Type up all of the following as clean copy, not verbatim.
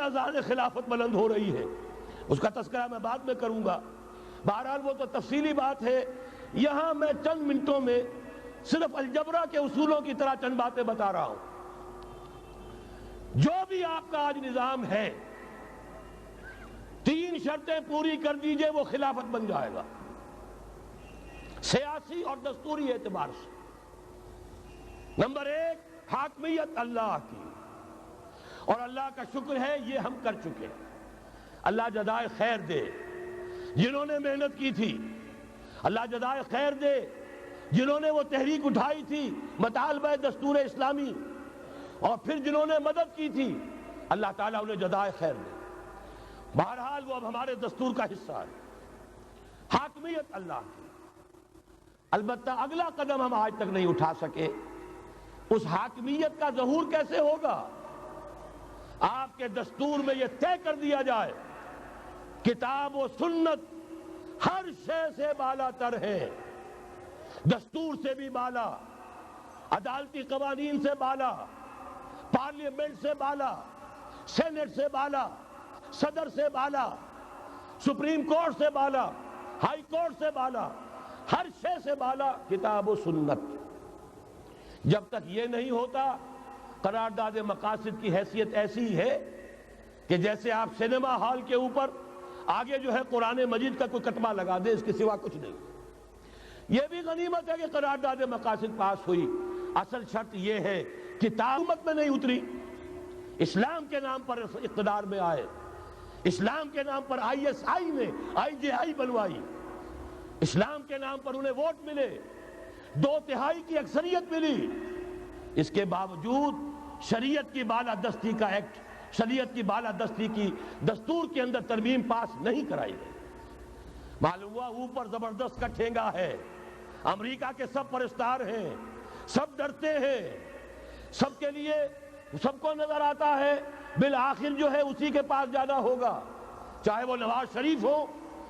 اذان خلافت بلند ہو رہی ہے، اس کا تذکرہ میں بعد میں کروں گا۔ بہرحال وہ تو تفصیلی بات ہے، یہاں میں چند منٹوں میں صرف الجبرا کے اصولوں کی طرح چند باتیں بتا رہا ہوں۔ جو بھی آپ کا آج نظام ہے، 3 شرطیں پوری کر دیجئے وہ خلافت بن جائے گا، سیاسی اور دستوری اعتبار سے۔ نمبر 1، حاکمیت اللہ کی، اور اللہ کا شکر ہے یہ ہم کر چکے۔ اللہ جزائے خیر دے جنہوں نے محنت کی تھی، اللہ جزائے خیر دے جنہوں نے وہ تحریک اٹھائی تھی مطالبہ دستور اسلامی، اور پھر جنہوں نے مدد کی تھی، اللہ تعالیٰ انہیں جزائے خیر دے۔ بہرحال وہ اب ہمارے دستور کا حصہ ہے، حاکمیت اللہ کی۔ البتہ اگلا قدم ہم آج تک نہیں اٹھا سکے، اس حاکمیت کا ظہور کیسے ہوگا؟ آپ کے دستور میں یہ طے کر دیا جائے کتاب و سنت ہر شے سے بالا تر ہے، دستور سے بھی بالا، عدالتی قوانین سے بالا، پارلیمنٹ سے بالا، سینٹ سے بالا، صدر سے بالا، سپریم کورٹ سے بالا، ہائی کورٹ سے بالا، ہر شے سے بالا کتاب و سنت۔ جب تک یہ نہیں ہوتا، قرارداد مقاصد کی حیثیت ایسی ہے کہ جیسے آپ سینما ہال کے اوپر آگے جو ہے قرآن مجید کا کوئی کتبہ لگا دے، اس کے سوا کچھ نہیں۔ یہ بھی غنیمت ہے کہ قرارداد مقاصد پاس ہوئی، اصل شرط یہ ہے کہ حکومت میں نہیں اتری، اسلام کے نام پر اقتدار میں آئے، اسلام کے نام پر ISI نے IJI بنوائی، اسلام کے نام پر انہیں ووٹ ملے، 2/3 کی اکثریت ملی، اس کے باوجود شریعت کی بالادستی کا ایکٹ، شریعت کی بالادستی کی دستور کے اندر ترمیم پاس نہیں کرائی گئی۔ معلوم ہوا اوپر زبردست کا ٹھینگا ہے، امریکہ کے سب پرستار ہیں، سب ڈرتے ہیں، سب کے لیے سب کو نظر آتا ہے بالآخر جو ہے اسی کے پاس جانا ہوگا، چاہے وہ نواز شریف ہو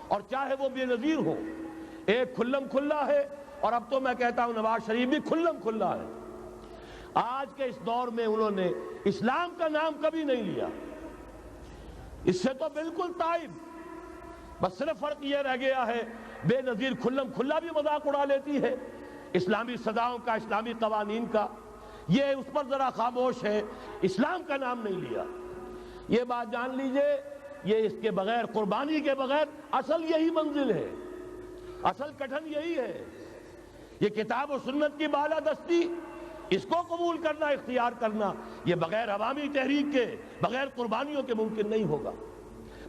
اور چاہے وہ بے نظیر ہو۔ ایک کھلم کھلا ہے، اور اب تو میں کہتا ہوں نواز شریف بھی کھلم کھلا ہے۔ آج کے اس دور میں انہوں نے اسلام کا نام کبھی نہیں لیا، اس سے تو بالکل تائب، بس صرف فرق یہ رہ گیا ہے بے نظیر کھلم کھلا بھی مذاق اڑا لیتی ہے اسلامی سزاؤں کا، اسلامی قوانین کا، یہ اس پر ذرا خاموش ہے، اسلام کا نام نہیں لیا۔ یہ بات جان لیجئے، یہ اس کے بغیر، قربانی کے بغیر اصل یہی منزل ہے، اصل کٹھن یہی ہے۔ یہ کتاب و سنت کی بالادستی، اس کو قبول کرنا، اختیار کرنا، یہ بغیر عوامی تحریک کے، بغیر قربانیوں کے ممکن نہیں ہوگا۔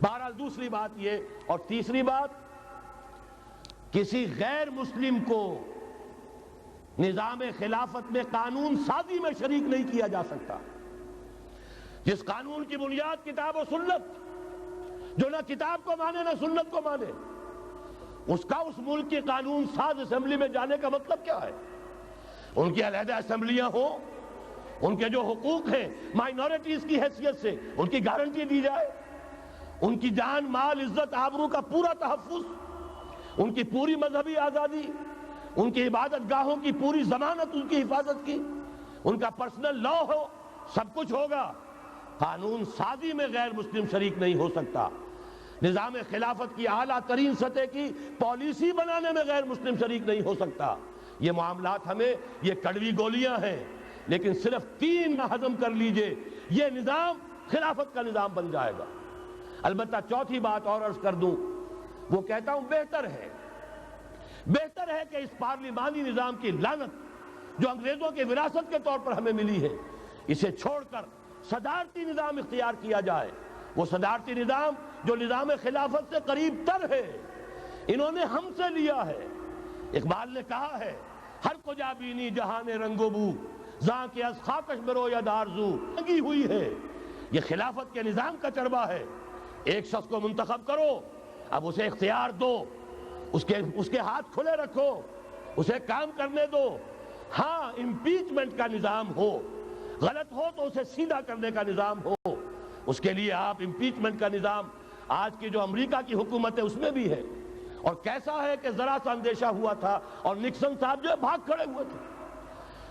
بہرحال دوسری بات یہ، اور تیسری بات، کسی غیر مسلم کو نظام خلافت میں قانون سازی میں شریک نہیں کیا جا سکتا۔ جس قانون کی بنیاد کتاب و سنت، جو نہ کتاب کو مانے نہ سنت کو مانے، اس کا اس ملک کی قانون ساز اسمبلی میں جانے کا مطلب کیا ہے؟ ان کی علیحدہ اسمبلیاں ہوں، ان کے جو حقوق ہیں مائنورٹیز کی حیثیت سے ان کی گارنٹی دی جائے، ان کی جان، مال، عزت، آبرو کا پورا تحفظ، ان کی پوری مذہبی آزادی، ان کی عبادت گاہوں کی پوری ضمانت، ان کی حفاظت کی، ان کا پرسنل لا ہو، سب کچھ ہوگا۔ قانون سازی میں غیر مسلم شریک نہیں ہو سکتا، نظام خلافت کی اعلیٰ ترین سطح کی پالیسی بنانے میں غیر مسلم شریک نہیں ہو سکتا۔ یہ معاملات ہمیں، یہ کڑوی گولیاں ہیں، لیکن صرف 3 ہضم کر لیجئے، یہ نظام خلافت کا نظام بن جائے گا۔ البتہ چوتھی بات اور عرض کر دوں، وہ کہتا ہوں بہتر ہے کہ اس پارلیمانی نظام کی لعنت جو انگریزوں کے وراثت کے طور پر ہمیں ملی ہے، اسے چھوڑ کر صدارتی نظام اختیار کیا جائے۔ وہ صدارتی نظام جو نظام خلافت سے قریب تر ہے، انہوں نے ہم سے لیا ہے۔ اقبال نے کہا ہے، ہر کجا بینی جہان رنگ و بو، زاں کے از خاکش برو یا دارزو، لگی ہوئی ہے۔ یہ خلافت کے نظام کا چربہ ہے۔ ایک شخص کو منتخب کرو، اب اسے اختیار دو، اس کے ہاتھ کھلے رکھو، اسے کام کرنے دو۔ ہاں، امپیچمنٹ کا نظام ہو، غلط ہو تو اسے سیدھا کرنے کا نظام ہو، اس کے لیے آپ امپیچمنٹ کا نظام، آج کی جو امریکہ کی حکومت ہے اس میں بھی ہے۔ اور کیسا ہے کہ ذرا سا اندیشہ ہوا تھا اور نکسن صاحب جو ہے بھاگ کھڑے ہوئے تھے۔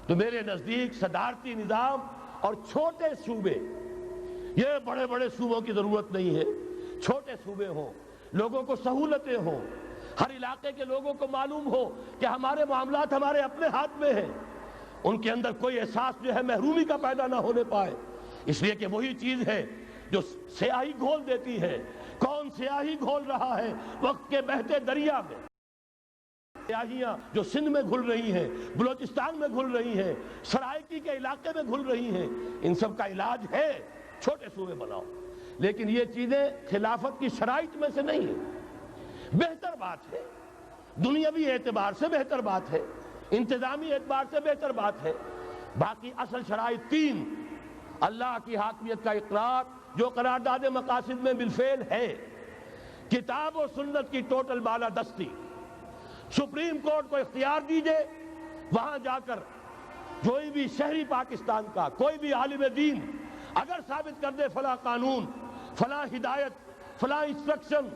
تو میرے نزدیک صدارتی نظام اور چھوٹے صوبے یہ بڑے بڑے صوبوں کی ضرورت نہیں ہے، چھوٹے صوبے ہوں، لوگوں کو سہولتیں ہوں، ہر علاقے کے لوگوں کو معلوم ہو کہ ہمارے معاملات ہمارے اپنے ہاتھ میں ہیں، ان کے اندر کوئی احساس جو ہے محرومی کا پیدا نہ ہونے پائے۔ اس لیے کہ وہی چیز ہے جو سیاہی گھول دیتی ہے۔ کون سیاہی گھول رہا ہے؟ وقت کے بہتے دریا میں سیاہیاں جو سندھ میں گھل رہی ہیں، بلوچستان میں گھل رہی ہیں، سرائکی کے علاقے میں گھل رہی ہیں، ان سب کا علاج ہے چھوٹے صوبے بناؤ۔ لیکن یہ چیزیں خلافت کی شرائط میں سے نہیں ہیں۔ بہتر بات ہے، دنیاوی اعتبار سے بہتر بات ہے، انتظامی اعتبار سے بہتر بات ہے۔ باقی اصل شرائط تین: اللہ کی حاکمیت کا اقرار جو قرارداد مقاصد میں بالفعل ہے، کتاب و سنت کی ٹوٹل بالادستی، سپریم کورٹ کو اختیار دیجئے وہاں جا کر کوئی بھی شہری پاکستان کا کوئی بھی عالم دین اگر ثابت کر دے فلاں قانون، فلاں ہدایت، فلاں انسٹرکشن،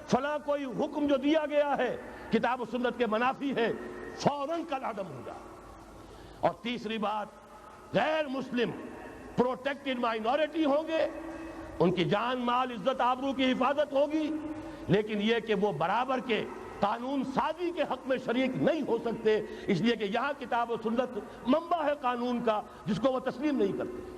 فلاں کوئی حکم جو دیا گیا ہے کتاب و سنت کے منافی ہے، فوراً کل عدم ہوگا۔ اور تیسری بات، غیر مسلم پروٹیکٹڈ مائنورٹی ہوں گے، ان کی جان مال عزت آبرو کی حفاظت ہوگی، لیکن یہ کہ وہ برابر کے قانون سازی کے حق میں شریک نہیں ہو سکتے، اس لیے کہ یہاں کتاب و سنت منبع ہے قانون کا جس کو وہ تسلیم نہیں کرتے۔